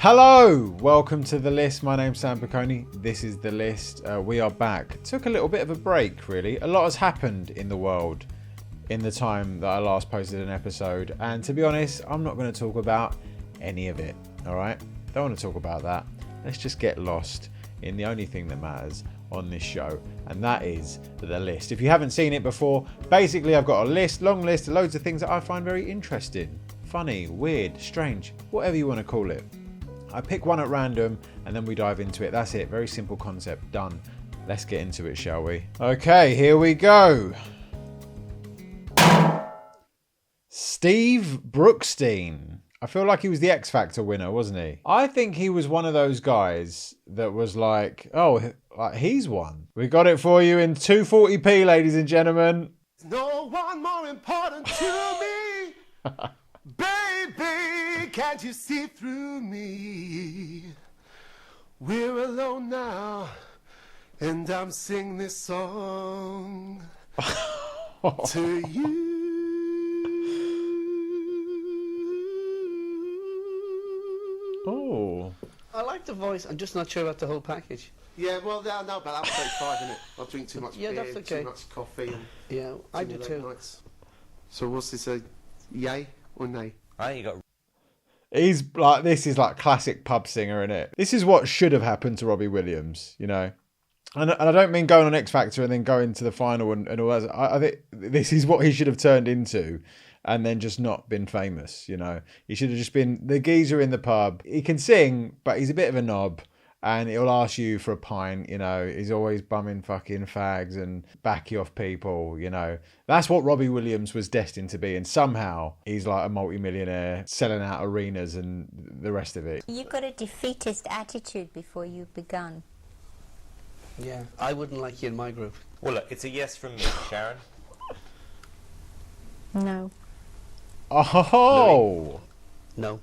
Hello, welcome to The List. My name's Sam Picone. This is The List. We are back. Took a little bit of a break, really. A lot has happened in the world in the time that I last posted an episode. And to be honest, I'm not going to talk about any of it, all right? Don't want to talk about that. Let's just get lost in the only thing that matters on this show, and that is The List. If you haven't seen it before, basically I've got a list, long list, loads of things that I find very interesting, funny, weird, strange, whatever you want to call it. I pick one at random and then we dive into it. That's it. Very simple concept. Done. Let's get into it, shall we? Okay, here we go. Steve Brookstein. I feel like he was the X Factor winner, wasn't he? I think he was one of those guys that was like, oh, he's won. We got it for you in 240p, ladies and gentlemen. No one more important to me. Baby, can't you see through me? We're alone now, and I'm singing this song to you. Oh. I like the voice. I'm just not sure about the whole package. Yeah, well, I know, but that's 35, isn't it? I drink too much beer, that's okay. too much coffee, and Yeah, I do late too. nights. So what's this, a yay or nay? I think you got. He's like, this is like classic pub singer, isn't it? This is what should have happened to Robbie Williams, you know? And I don't mean going on X Factor and then going to the final and all that. I think this is what he should have turned into and then just not been famous, you know? He should have just been the geezer in the pub. He can sing, but he's a bit of a knob. And he'll ask you for a pint, you know. He's always bumming fucking fags and backing off people, you know. That's what Robbie Williams was destined to be. And somehow he's like a multi-millionaire selling out arenas and the rest of it. You got a defeatist attitude before you've begun. Yeah, I wouldn't like you in my group. Well, look, it's a yes from me, Sharon. No. Oh! No.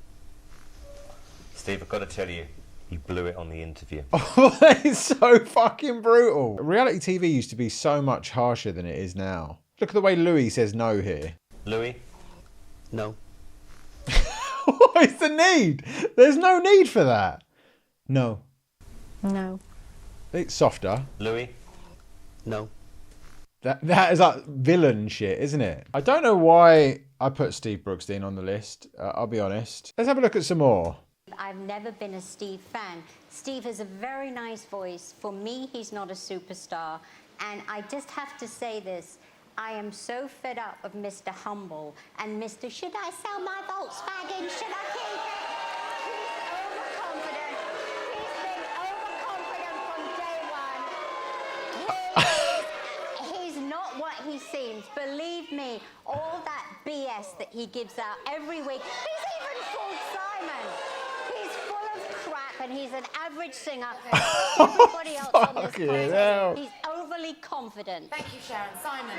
Steve, I've got to tell you, you blew it on the interview. Oh, that is so fucking brutal. Reality TV used to be so much harsher than it is now. Look at the way Louis says no here. Louis? No. What is the need? There's no need for that. No. No. It's softer. Louis? No. That is like villain shit, isn't it? I don't know why I put Steve Brookstein on the list. I'll be honest. Let's have a look at some more. I've never been a Steve fan. Steve has a very nice voice. For me, he's not a superstar. And I just have to say this. I am so fed up of Mr. Humble and Mr. Should I sell my Volkswagen? Should I keep it? He's overconfident. He's been overconfident from day one. He's not what he seems. Believe me, all that BS that he gives out every week. He's even called Simon. He's full of crap and he's an average singer. Everybody else on this planet, he's overly confident. Thank you, Sharon. Simon.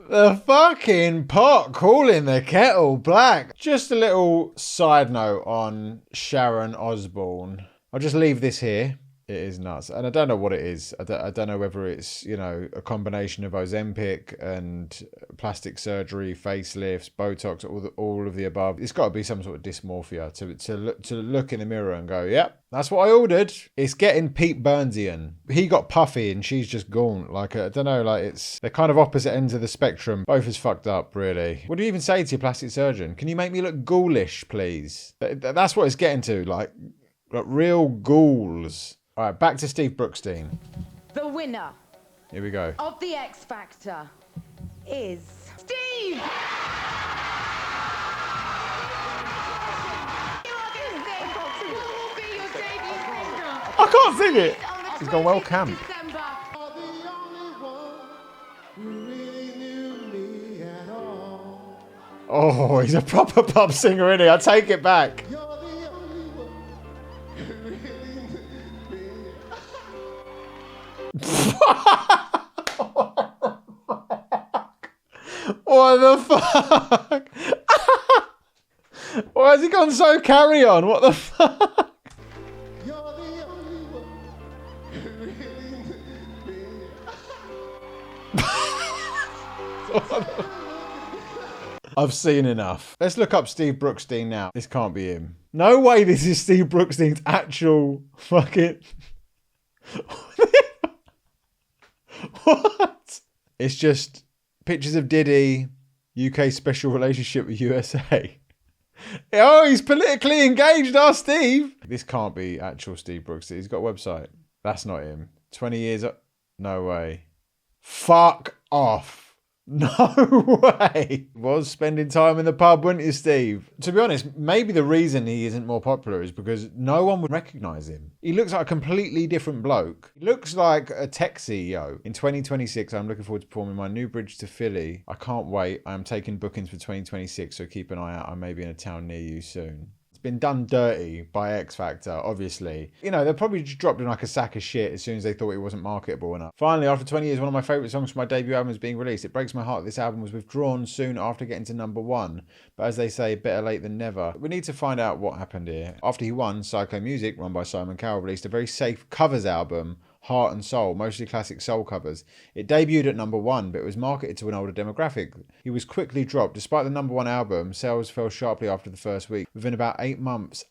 The fucking pot calling the kettle black. Just a little side note on Sharon Osbourne. I'll just leave this here. It is nuts. And I don't know what it is. I don't know whether it's, you know, a combination of Ozempic and plastic surgery, facelifts, Botox, all of the above. It's got to be some sort of dysmorphia to look in the mirror and go, yep, that's what I ordered. It's getting Pete Burnsian. He got puffy and she's just gaunt. Like, I don't know, like they're kind of opposite ends of the spectrum. Both is fucked up, really. What do you even say to your plastic surgeon? Can you make me look ghoulish, please? That's what it's getting to, like real ghouls. All right, back to Steve Brookstein. The winner Here we go. of the X Factor is Steve! I can't sing it. He's gone well camp. Oh, he's a proper pub singer, isn't he? I take it back. What the fuck? Why has he gone so carry on? What the fuck? I've seen enough. Let's look up Steve Brookstein now. This can't be him. No way this is Steve Brookstein's actual fucking... What? It's just pictures of Diddy, UK special relationship with USA. Oh, he's politically engaged, our Steve. This can't be actual Steve Brookstein. He's got a website. That's not him. 20 years... No way. Fuck off. No way. Was spending time in the pub, weren't you, Steve? To be honest, maybe the reason he isn't more popular is because no one would recognise him. He looks like a completely different bloke. He looks like a tech CEO. In 2026, I'm looking forward to performing my new bridge to Philly. I can't wait. I am taking bookings for 2026, so keep an eye out. I may be in a town near you soon. It's been done dirty by X Factor, obviously. You know, they probably just dropped him like a sack of shit as soon as they thought he wasn't marketable enough. Finally, after 20 years, one of my favourite songs from my debut album is being released. It breaks my heart that this album was withdrawn soon after getting to #1. But as they say, better late than never. We need to find out what happened here. After he won, Psycho Music, run by Simon Cowell, released a very safe covers album, Heart and Soul, mostly classic soul covers. It debuted at #1, but it was marketed to an older demographic. He was quickly dropped. Despite the #1 album, sales fell sharply after the first week. Within about 8 months,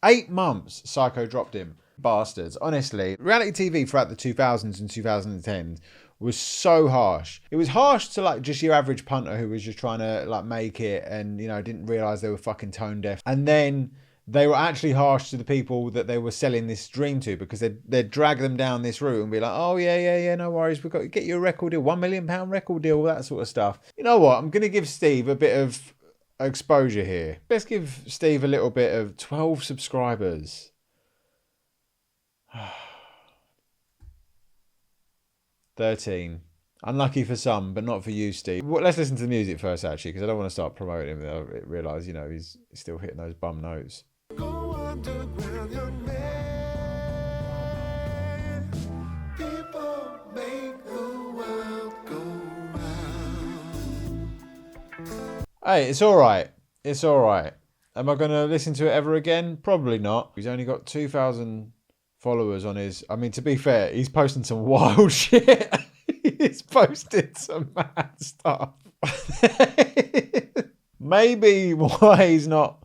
Psycho dropped him. Bastards. Honestly, reality TV throughout the 2000s and 2010s was so harsh. It was harsh to like just your average punter who was just trying to like make it and, you know, didn't realise they were fucking tone deaf. And then they were actually harsh to the people that they were selling this dream to, because they'd drag them down this route and be like, oh, yeah, no worries, we've got to get you a record deal, £1 million record deal, all that sort of stuff. You know what? I'm going to give Steve a bit of exposure here. Let's give Steve a little bit of 12 subscribers. 13. Unlucky for some, but not for you, Steve. Well, let's listen to the music first, actually, because I don't want to start promoting him. I realise, you know, he's still hitting those bum notes. Go underground, young man. People make the world go round. Hey, it's all right. It's all right. Am I going to listen to it ever again? Probably not. He's only got 2,000 followers on his... I mean, to be fair, he's posting some wild shit. He's posted some mad stuff. Maybe why he's not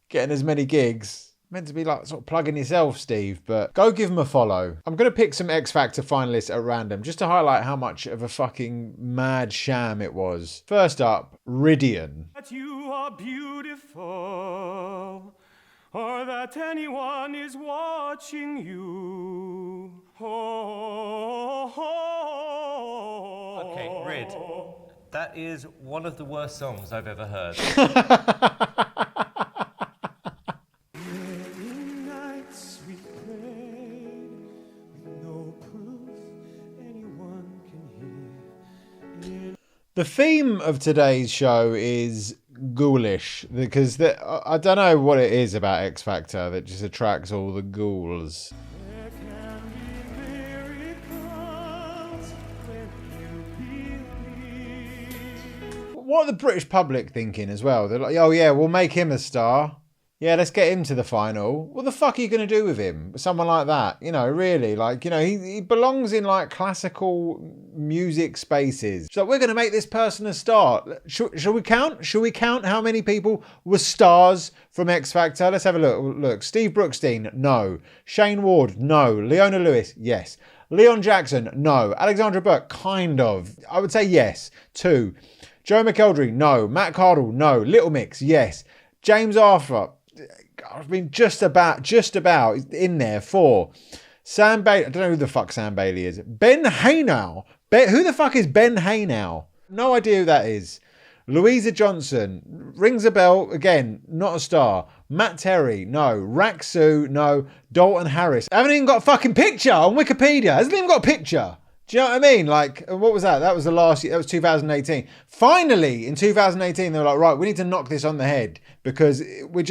getting as many gigs. Meant to be like sort of plugging yourself, Steve, but go give him a follow. I'm going to pick some X Factor finalists at random just to highlight how much of a fucking mad sham it was. First up, Ridian. That you are beautiful, or that anyone is watching you. Okay, Rid. That is one of the worst songs I've ever heard. The theme of today's show is ghoulish, because I don't know what it is about X Factor that just attracts all the ghouls. What are the British public thinking as well? They're like, oh yeah, we'll make him a star. Yeah, let's get him to the final. What the fuck are you going to do with him? Someone like that, you know, really, like, you know, he belongs in like classical music spaces. So we're going to make this person a star. Shall we count? Shall we count how many people were stars from X Factor? Let's have a look. Look, Steve Brookstein, no. Shane Ward, no. Leona Lewis, yes. Leon Jackson, no. Alexandra Burke, kind of. I would say yes. 2. Joe McElderry, no. Matt Cardle, no. Little Mix, yes. James Arthur, I mean, just about in there. 4. Sam Bailey, I don't know who the fuck Sam Bailey is. Ben Haynow. Who the fuck is Ben Haynow? No idea who that is. Louisa Johnson, rings a bell, again, not a star. Matt Terry, no. Raksu, no. Dalton Harris. I haven't even got a fucking picture on Wikipedia. Hasn't even got a picture. Do you know what I mean? Like, what was that? That was the last year. That was 2018. Finally, in 2018, they were like, right, we need to knock this on the head because it was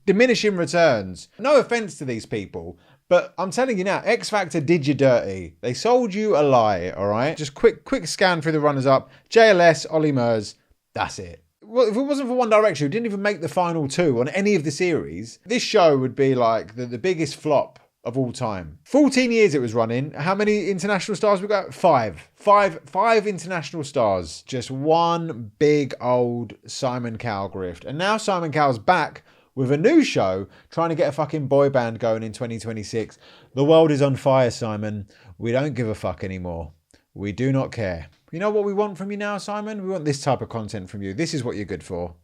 diminishing returns. No offense to these people, but I'm telling you now, X Factor did you dirty. They sold you a lie, all right? Just quick scan through the runners-up. JLS, Ollie Murs, that's it. Well, if it wasn't for One Direction, who didn't even make the final 2 on any of the series, this show would be like the biggest flop of all time. 14 years it was running. How many international stars we got? 5 international stars. Just one big old Simon Cowell grift. And now Simon Cowell's back with a new show, trying to get a fucking boy band going in 2026. The world is on fire, Simon. We don't give a fuck anymore. We do not care. You know what we want from you now, Simon? We want this type of content from you. This is what you're good for.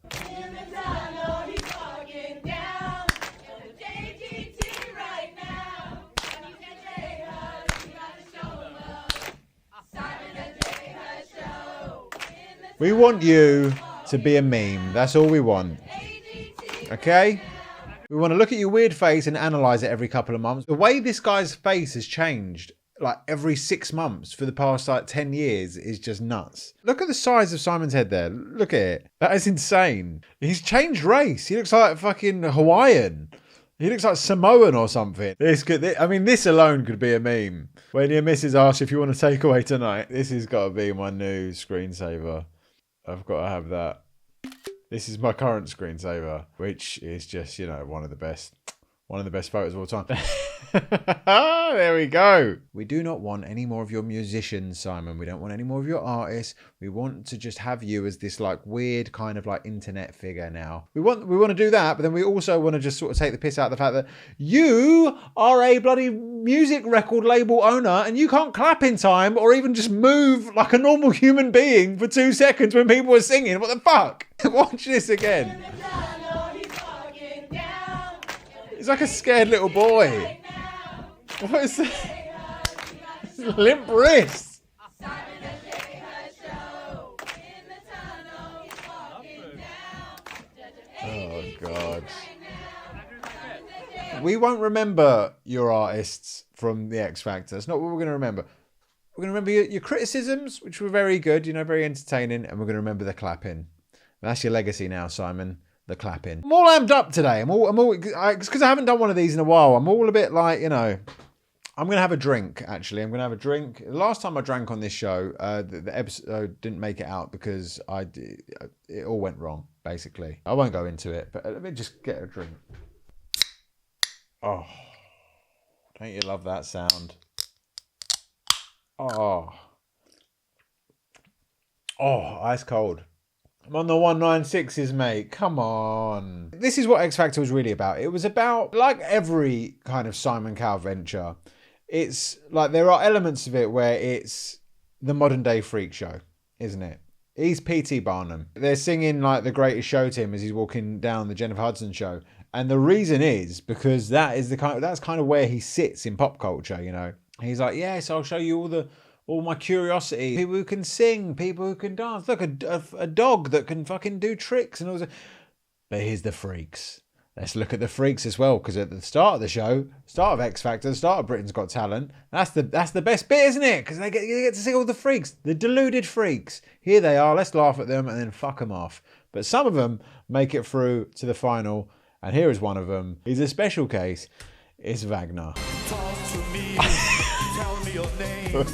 We want you to be a meme. That's all we want. Okay? We want to look at your weird face and analyze it every couple of months. The way this guy's face has changed, like every 6 months for the past like 10 years, is just nuts. Look at the size of Simon's head there. Look at it. That is insane. He's changed race. He looks like fucking Hawaiian. He looks like Samoan or something. This alone could be a meme. When your missus asks if you want a takeaway tonight, this has got to be my new screensaver. I've got to have that. This is my current screensaver, which is just, you know, one of the best photos of all time. There we go. We do not want any more of your musicians, Simon. We don't want any more of your artists. We want to just have you as this like weird kind of like internet figure now. We want to do that, but then we also want to just sort of take the piss out of the fact that you are a bloody music record label owner and you can't clap in time or even just move like a normal human being for 2 seconds when people are singing. What the fuck? Watch this again. He's like a scared little boy. What is that? Limp wrist. Oh, God. We won't remember your artists from the X Factor. That's not what we're going to remember. We're going to remember your criticisms, which were very good, you know, very entertaining, and we're going to remember the clapping. That's your legacy now, Simon. The clapping. I'm all amped up today. Because I haven't done one of these in a while. I'm all a bit like, you know, I'm going to have a drink, actually. I'm going to have a drink. The last time I drank on this show, the episode didn't make it out because it all went wrong, basically. I won't go into it, but let me just get a drink. Oh, don't you love that sound? Oh, ice cold. I'm on the 196s, mate. Come on. This is what X Factor was really about. It was about, like every kind of Simon Cowell venture, it's like there are elements of it where it's the modern day freak show, isn't it? He's P.T. Barnum. They're singing like The Greatest Show to him as he's walking down the Jennifer Hudson show. And the reason is because that's kind of where he sits in pop culture, you know. He's like, yes, I'll show you all my curiosity. People who can sing, people who can dance. Look, a dog that can fucking do tricks and all that. But here's the freaks. Let's look at the freaks as well, because at the start of the show, start of X Factor, the start of Britain's Got Talent, that's the best bit, isn't it? Because they get to see all the freaks, the deluded freaks. Here they are, let's laugh at them and then fuck them off. But some of them make it through to the final, and here is one of them. He's a special case. It's Wagner. Talk to me, tell me your name.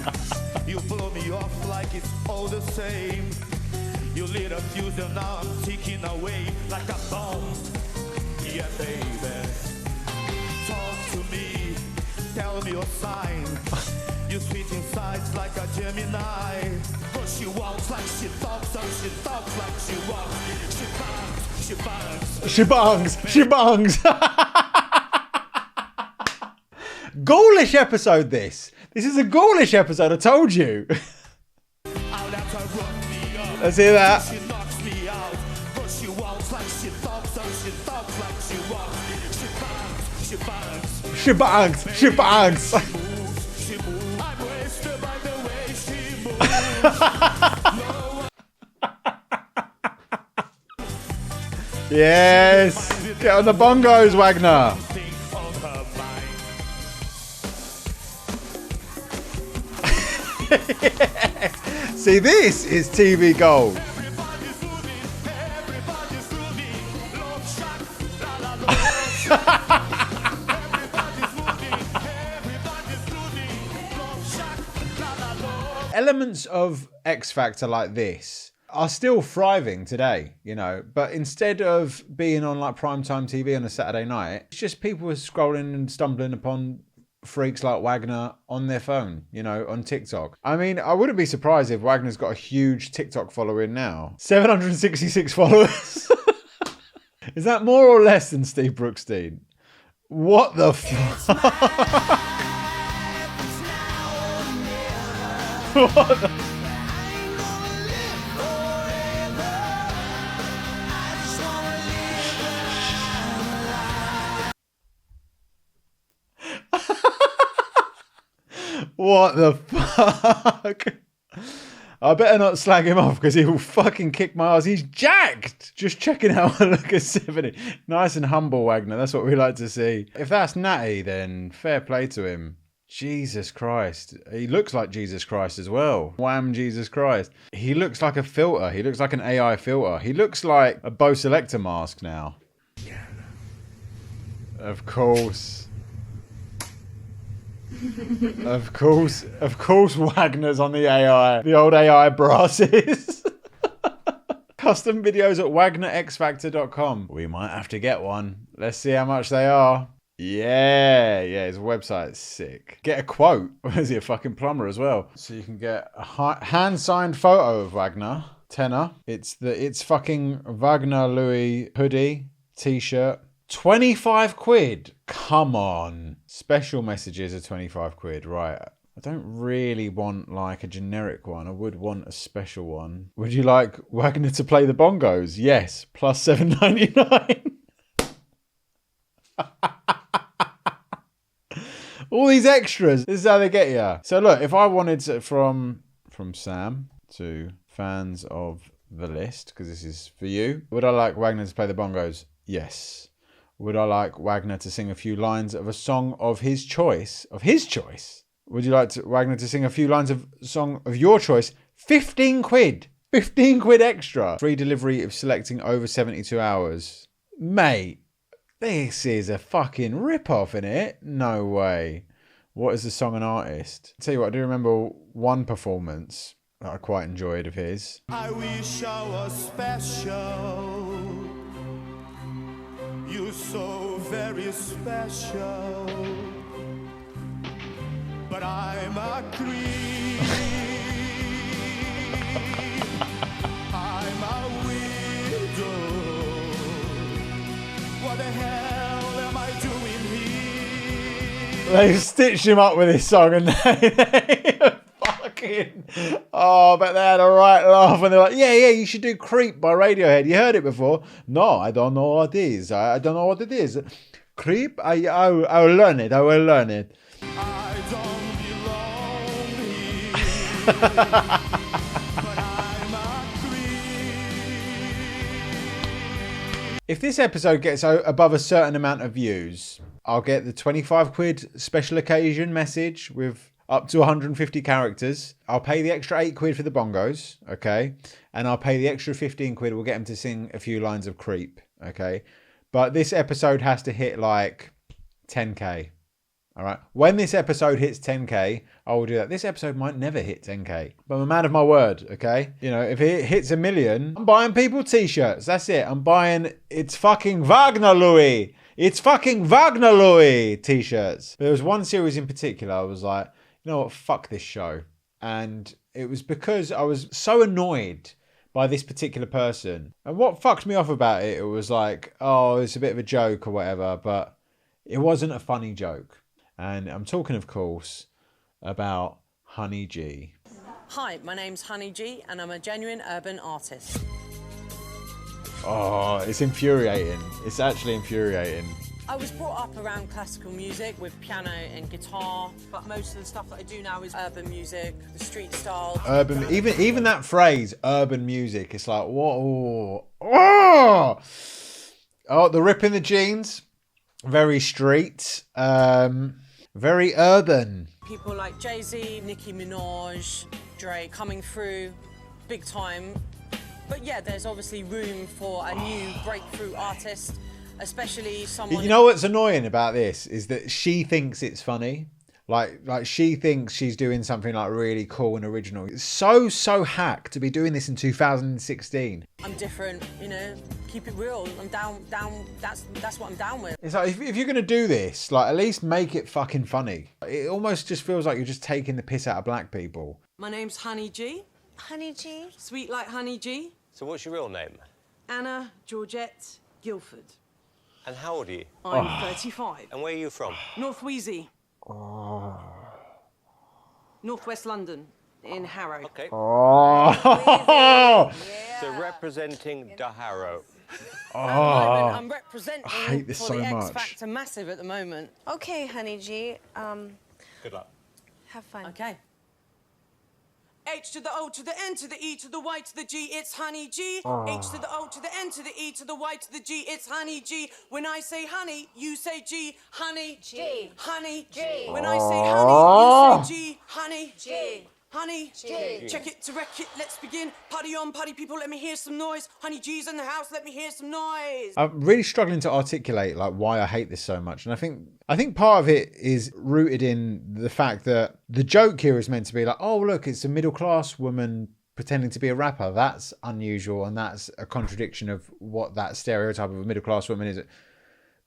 You blow me off like it's all the same. You lit a fuse and now I'm ticking away like a bomb. Yeah, baby. Talk to me, tell me your sign. You sweet inside like a Gemini. But she walks like she talks, and she talks like she walks. She bangs, she bangs. She bangs, she bangs. Ghoulish episode this. This is a ghoulish episode, I told you. Let's hear that. She knocks me out, but she walks like she talks, and she talks like she walks. She bangs, she bangs. She bangs, she bangs. She moves. I'm wasted by the way she moves. Yes. Get on the bongos, Wagner. See, this is TV gold. Elements of X Factor like this are still thriving today, you know, but instead of being on like primetime TV on a Saturday night, it's just people are scrolling and stumbling upon freaks like Wagner on their phone, you know, on TikTok. I mean, I wouldn't be surprised if Wagner's got a huge TikTok following now. 766 followers. Is that more or less than Steve Brookstein? What the fuck? What the... What the fuck? I better not slag him off because he will fucking kick my ass. He's jacked! Just checking out I look at 70. Nice and humble, Wagner. That's what we like to see. If that's natty, then fair play to him. Jesus Christ. He looks like Jesus Christ as well. Wham, Jesus Christ. He looks like a filter. He looks like an AI filter. He looks like a Bo Selector mask now. Of course. Of course, Wagner's on the AI. The old AI brasses. Custom videos at wagnerxfactor.com. We might have to get one. Let's see how much they are. Yeah, his website's sick. Get a quote. Is he a fucking plumber as well? So you can get a hand-signed photo of Wagner. Tenner. It's fucking Wagner Louis hoodie, t-shirt. 25 quid. Come on. Special messages are 25 quid. Right. I don't really want like a generic one. I would want a special one. Would you like Wagner to play the bongos? Yes. Plus $7.99. All these extras. This is how they get you. So look, if I wanted to, from Sam to fans of the list, because this is for you, would I like Wagner to play the bongos? Yes. Would I like Wagner to sing a few lines of a song of his choice? Of his choice? Would you like Wagner to sing a few lines of a song of your choice? 15 quid. 15 quid extra. Free delivery if selecting over 72 hours. Mate, this is a fucking rip-off, innit? No way. What is the song and artist? I'll tell you what, I do remember one performance that I quite enjoyed of his. I wish I was special. You're so very special, but I'm a creep. I'm a widow. What the hell am I doing here? They stitched him up with this song and they fucking... Oh, but they had a right laugh and they're like, yeah, you should do Creep by Radiohead. You heard it before? No, I don't know what it is. I don't know what it is. Creep? I will learn it. I will learn it. I don't belong here, but I'm a creep. If this episode gets above a certain amount of views, I'll get the 25 quid special occasion message with up to 150 characters. I'll pay the extra 8 quid for the bongos, okay? And I'll pay the extra 15 quid. We'll get him to sing a few lines of Creep, okay? But this episode has to hit like 10k, all right? When this episode hits 10k, I will do that. This episode might never hit 10k, but I'm a man of my word, okay? You know, if it hits 1 million, I'm buying people t-shirts. That's it. I'm buying It's Fucking Wagner Louis. It's Fucking Wagner Louis t-shirts. There was one series in particular I was like, you know what, fuck this show. And it was because I was so annoyed by this particular person. And what fucked me off about it, it was like, oh, it's a bit of a joke or whatever, but it wasn't a funny joke. And I'm talking, of course, about Honey G. Hi, my name's Honey G and I'm a genuine urban artist. Oh, it's infuriating. It's actually infuriating. I was brought up around classical music with piano and guitar, but most of the stuff that I do now is urban music, the street style. Urban, even that phrase, urban music, it's like, whoa, oh, the rip in the jeans, very street, very urban. People like Jay-Z, Nicki Minaj, Dre coming through big time. But yeah, there's obviously room for a new breakthrough artist. Especially someone... You know what's annoying about this is that she thinks it's funny. Like she thinks she's doing something like really cool and original. It's so hack to be doing this in 2016. I'm different, you know, keep it real. I'm down, that's what I'm down with. It's like, if you're going to do this, like at least make it fucking funny. It almost just feels like you're just taking the piss out of black people. My name's Honey G. Honey G. Sweet like Honey G. So what's your real name? Anna Georgette Guildford. And how old are you? I'm 35. And where are you from? North Wheezy. Northwest London, in Harrow. Okay. Oh. So representing the Harrow. I'm representing I hate this for so the X much. Factor Massive at the moment. Okay, honey G. Good luck. Have fun. Okay. H to the O to the N to the E to the Y to the G, it's Honey G. H to the O to the N to the E to the Y to the G, it's Honey G. When I say honey, you say G. Honey G. Honey G. When I say honey, you say G. Honey G. Honey G. Check it to wreck it, let's begin. Party on, party people, let me hear some noise. Honey G's in the house, let me hear some noise. I'm really struggling to articulate like why I hate this so much, and I think part of it is rooted in the fact that the joke here is meant to be like, oh look, it's a middle class woman pretending to be a rapper. That's unusual, and that's a contradiction of what that stereotype of a middle class woman is.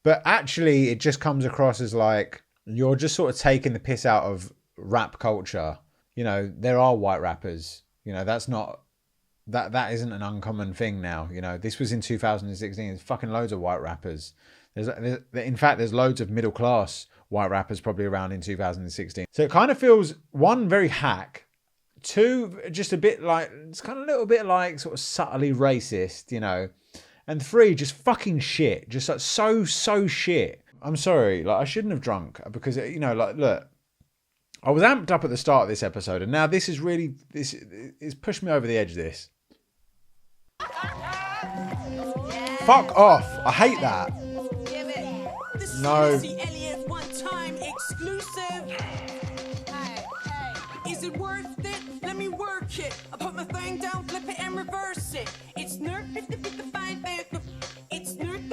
But actually, it just comes across as like you're just sort of taking the piss out of rap culture. You know, there are white rappers. You know, that's not. That isn't an uncommon thing now. You know, this was in 2016. There's fucking loads of white rappers. In fact, there's loads of middle class white rappers probably around in 2016. So it kind of feels, one, very hack. Two, just a bit like, it's kind of a little bit like sort of subtly racist, you know. And three, just fucking shit. Just like so shit. I'm sorry, like I shouldn't have drunk because, you know, like, look. I was amped up at the start of this episode, and now this is pushed me over the edge, this. Fuck off. I hate that. No. Is it worth it? Let me work it. I put my thing down, flip it and reverse it. It's nerd. It's nerd.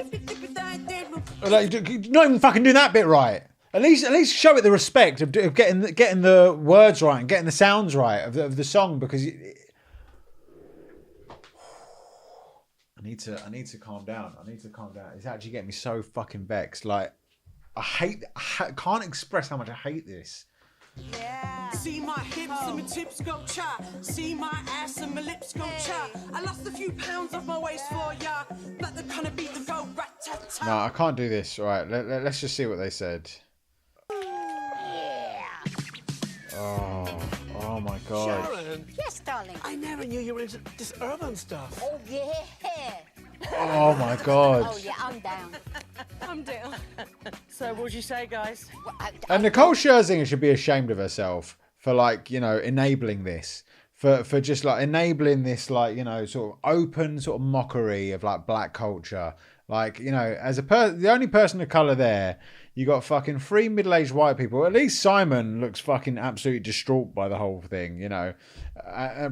Like, you're not even fucking doing that bit right. At least show it the respect of getting the words right and getting the sounds right of the song, because I need to calm down. I need to calm down. It's actually getting me so fucking vexed. Like I can't express how much I hate this. Yeah. See my hips and my tips go cha. See my ass and my lips go cha. I lost a few pounds off my waist for ya. But the kind of beat that go rat-ta-ta. No, I can't do this. All right, let's just see what they said. Oh my god. Sharon. Yes, darling. I never knew you were into this urban stuff. Oh, yeah. Oh my god. Oh, yeah, I'm down. I'm down. So what would you say, guys? And Nicole Scherzinger should be ashamed of herself for, like, you know, enabling this. For just like enabling this, like, you know, sort of open sort of mockery of like black culture. Like, you know, as the only person of colour there, you got fucking 3 middle-aged white people. At least Simon looks fucking absolutely distraught by the whole thing, you know.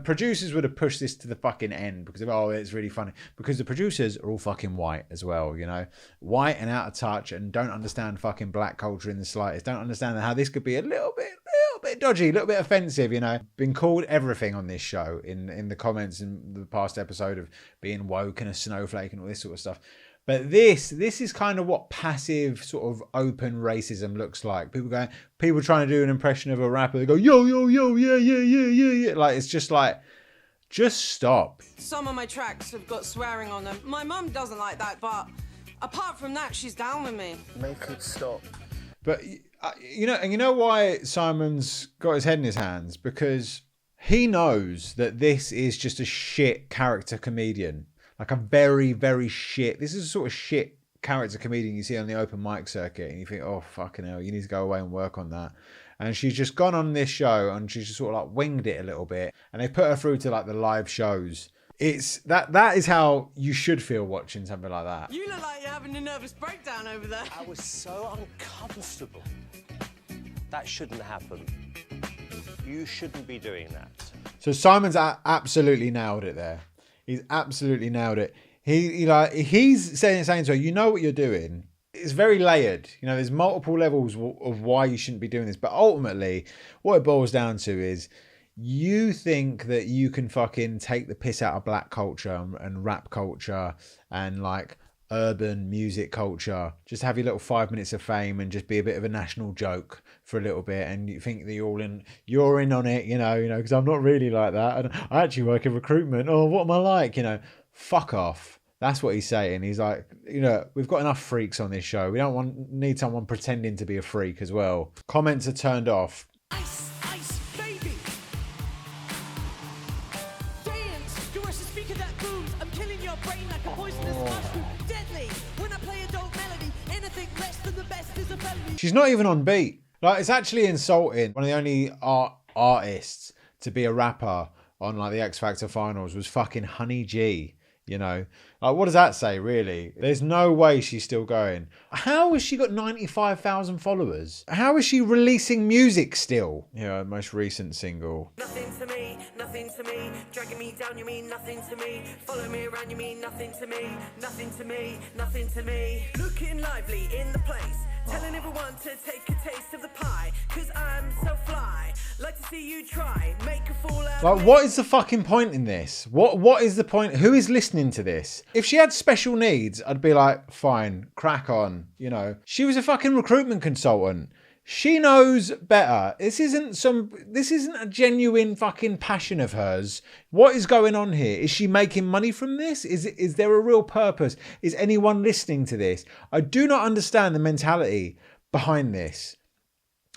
Producers would have pushed this to the fucking end because it's really funny. Because the producers are all fucking white as well, you know. White and out of touch and don't understand fucking black culture in the slightest. Don't understand how this could be a little bit dodgy, a little bit offensive, you know. Been called everything on this show in the comments in the past episode of being woke and a snowflake and all this sort of stuff. But this is kind of what passive sort of open racism looks like. People trying to do an impression of a rapper. They go, yo, yo, yo, yeah. Like, it's just like, just stop. Some of my tracks have got swearing on them. My mum doesn't like that, but apart from that, she's down with me. Make it stop. But, you know why Simon's got his head in his hands? Because he knows that this is just a shit character comedian. Like a very, very shit. This is a sort of shit character comedian you see on the open mic circuit. And you think, oh, fucking hell, you need to go away and work on that. And she's just gone on this show and she's just sort of like winged it a little bit. And they put her through to like the live shows. It's that is how you should feel watching something like that. You look like you're having a nervous breakdown over there. I was so uncomfortable. That shouldn't happen. You shouldn't be doing that. So Simon's absolutely nailed it there. He's absolutely nailed it. He's saying to her, you know what you're doing. It's very layered. You know, there's multiple levels of why you shouldn't be doing this. But ultimately, what it boils down to is you think that you can fucking take the piss out of black culture and rap culture and like urban music culture. Just have your little 5 minutes of fame and just be a bit of a national joke for a little bit. And you think that you're in on it, you know, because I'm not really like that. And I actually work in recruitment. Oh, what am I like? You know, fuck off. That's what he's saying. He's like, you know, we've got enough freaks on this show. We don't need someone pretending to be a freak as well. Comments are turned off. Ice, ice, baby. Dance, you rush the speaker that booms. I'm killing your brain like a poisonous mushroom. Deadly, when I play a dope melody, anything less than the best is a felony. She's not even on beat. Like, it's actually insulting. One of the only artists to be a rapper on like the X Factor finals was fucking Honey G. You know, like, what does that say, really? There's no way she's still going. How has she got 95,000 followers? How is she releasing music still? You know, most recent single. Nothing to me, nothing to me. Dragging me down, you mean nothing to me. Follow me around, you mean nothing to me. Nothing to me, nothing to me. Looking lively in the place. Telling everyone to take a taste of the pie. Cause I'm so fly. Like to see you try. Make a fool out of Like, me. what is the fucking point in this? What is the point? Who is listening to this? If she had special needs, I'd be like, fine, crack on. You know, she was a fucking recruitment consultant. She knows better. This isn't a genuine fucking passion of hers. What is going on here? Is she making money from this? Is there a real purpose? Is anyone listening to this? I do not understand the mentality behind this.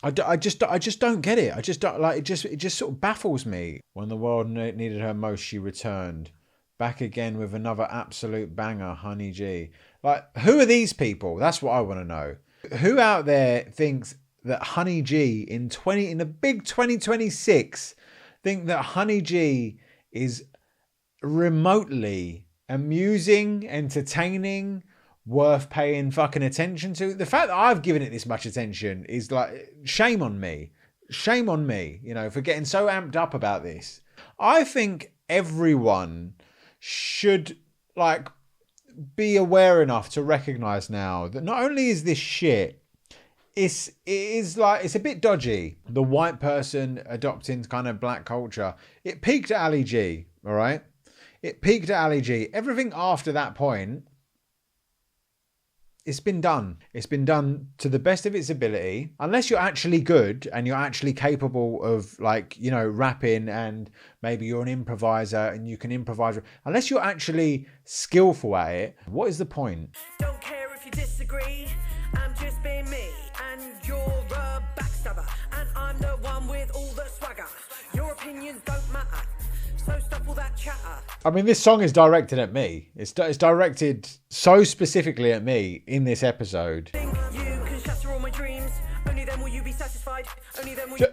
I just don't get it. I just don't like it. It just sort of baffles me. When the world needed her most, she returned. Back again with another absolute banger, Honey G. Like, who are these people? That's what I want to know. Who out there thinks that Honey G in the big 2026 think that Honey G is remotely amusing, entertaining, worth paying fucking attention to? The fact that I've given it this much attention is like, shame on me. Shame on me, you know, for getting so amped up about this. I think everyone should like be aware enough to recognize now that not only is this shit, it's a bit dodgy. The white person adopting kind of black culture. It peaked at Ali G, all right? It peaked at Ali G. Everything after that point, it's been done. It's been done to the best of its ability. Unless you're actually good and you're actually capable of, like, you know, rapping, and maybe you're an improviser and you can improvise. Unless you're actually skillful at it, what is the point? Don't care if you disagree. I'm just being me, and you're a backstabber, and I'm the one with all the swagger. Your opinions don't matter, so stop all that chatter. I mean, this song is directed at me. It's directed so specifically at me in this episode. Think you can shatter all my dreams. Only then will you be satisfied. Only then will you...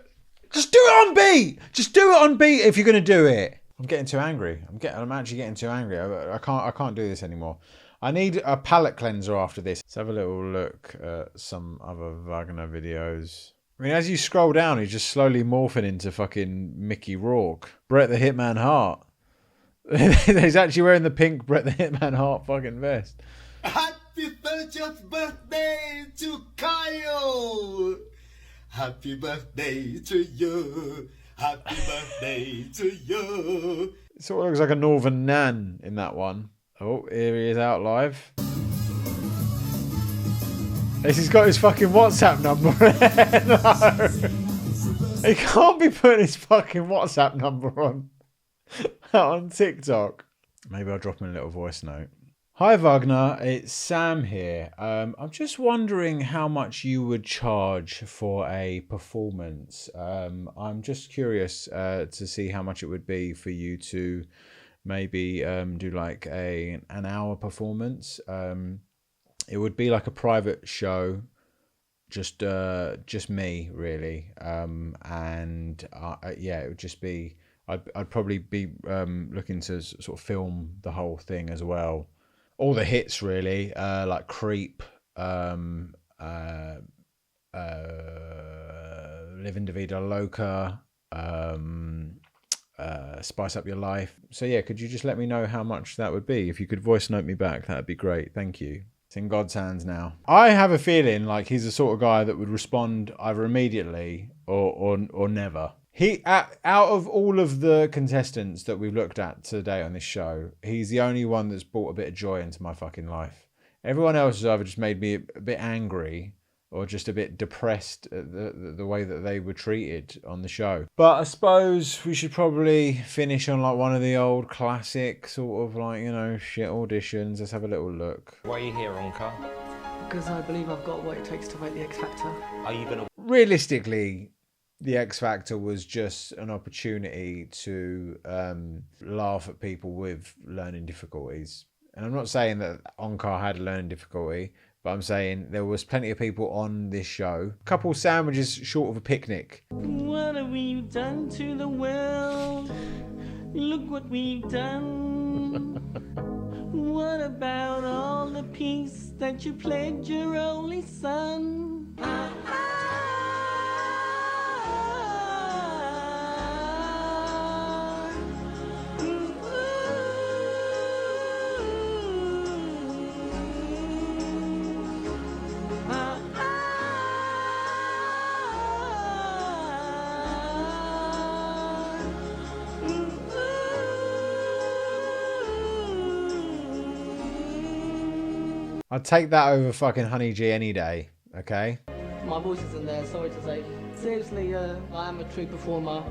Just do it on beat. Just do it on beat if you're gonna do it. I'm getting too angry. I'm actually getting too angry. I can't do this anymore. I need a palate cleanser after this. Let's have a little look at some other Wagner videos. I mean, as you scroll down, he's just slowly morphing into fucking Mickey Rourke. Bret the Hitman Hart. He's actually wearing the pink Bret the Hitman Hart fucking vest. Happy 30th birthday to Kyle! Happy birthday to you! Happy birthday to you! It sort of looks like a Northern Nan in that one. Oh, here he is out live. He's got his fucking WhatsApp number. No. He can't be putting his fucking WhatsApp number on TikTok. Maybe I'll drop him a little voice note. Hi Wagner, it's Sam here. I'm just wondering how much you would charge for a performance. I'm just curious to see how much it would be for you to maybe do like an hour performance. It would be like a private show, just me really, and yeah, it would just be. I'd probably be looking to sort of film the whole thing as well, all the hits really, like Creep, Living Da Vida Loca, Spice Up Your Life. So yeah, could you just let me know how much that would be? If you could voice note me back, that'd be great. Thank you. It's in God's hands now. I have a feeling like he's the sort of guy that would respond either immediately or never. He out of all of the contestants that we've looked at today on this show, he's the only one that's brought a bit of joy into my fucking life. Everyone else has either just made me a bit angry or just a bit depressed at the way that they were treated on the show. But I suppose we should probably finish on like one of the old classic sort of like, you know, shit auditions. Let's have a little look. Why are you here, Onka? Because I believe I've got what it takes to make the X Factor. Are you going to... Realistically, the X Factor was just an opportunity to laugh at people with learning difficulties. And I'm not saying that Onkar had a learning difficulty, but I'm saying there was plenty of people on this show. A couple sandwiches short of a picnic. What have we done to the world? Look what we've done. What about all the peace that you pledged your only son? I'd take that over fucking Honey G any day, okay? My voice isn't there, sorry to say. Seriously, I am a true performer.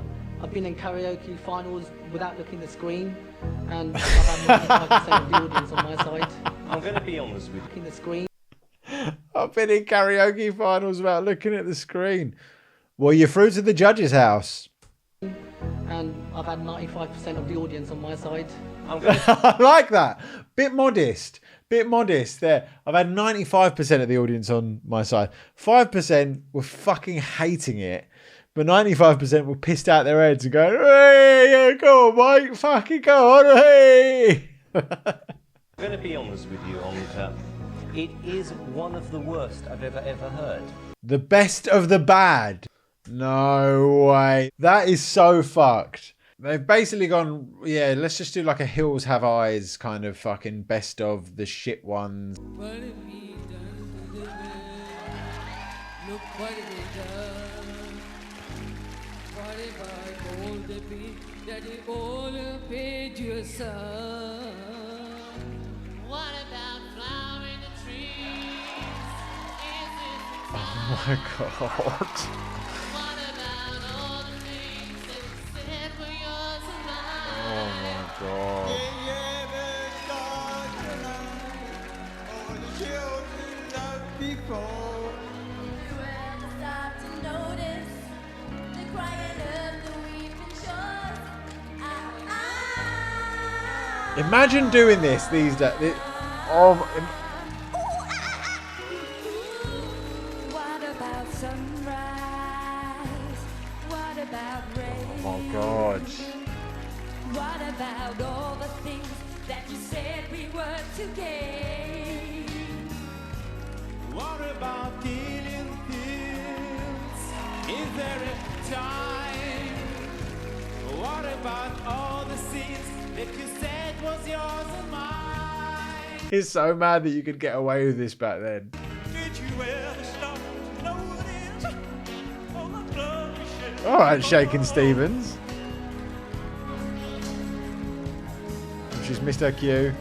I've been in karaoke finals without looking at the screen, and I've had 95% of the audience on my side. I'm going to be honest with you. Looking at the screen. I've been in karaoke finals without looking at the screen. Well, you're through to the judge's house. And I've had 95% of the audience on my side. I like that. Bit modest there. I've had 95% of the audience on my side. 5% were fucking hating it, but 95% were pissed out their heads and going, hey, go on, mate, fucking go on, hey. I'm going to be honest with you, Onka. It is one of the worst I've ever heard. The best of the bad. No way. That is so fucked. They've basically gone, yeah, let's just do like a Hills Have Eyes kind of fucking best of the shit ones. What have we done to the world? Look what have we done. What have I told the people that they all paid your son? What about flowering the trees? Is it Oh my god. Oh my god. Imagine doing this these days. Oh, What about sunrise? What about rain? oh my god. What about all the things that you said we were to gain? What about killing things? Is there a time? What about all the seeds that you said was yours and mine? He's so mad that you could get away with this back then. Did you ever stop to notice all the blood we shed? Alright, Shakin' Stevens. She's Mr. Q.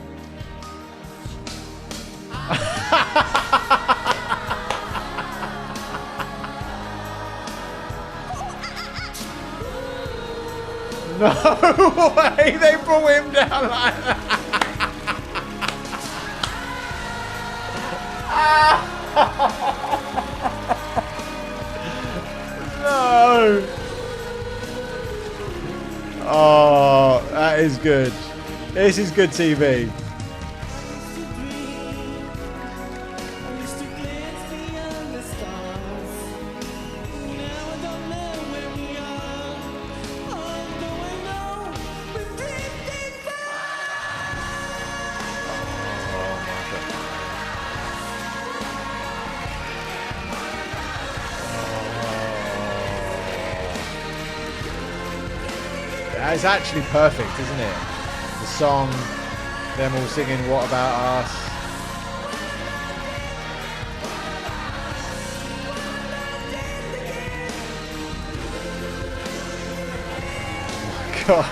No way, they brought him down like that. No. Oh, that is good. This is good TV. It's actually perfect, isn't it? The song, them all singing What About Us. Oh my god.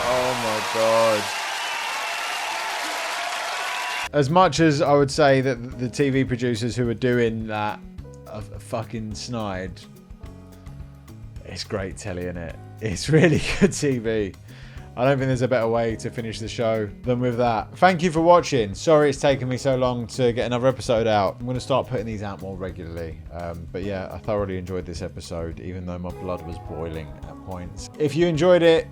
Oh my god. As much as I would say that the TV producers who are doing that are fucking snide, it's great telly, innit? It's really good TV. I don't think there's a better way to finish the show than with that. Thank you for watching. Sorry it's taken me so long to get another episode out. I'm going to start putting these out more regularly. But yeah, I thoroughly enjoyed this episode, even though my blood was boiling at points. If you enjoyed it,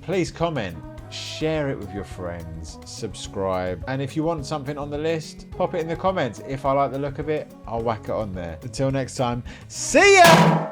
please comment, share it with your friends, subscribe. And if you want something on the list, pop it in the comments. If I like the look of it, I'll whack it on there. Until next time, see ya!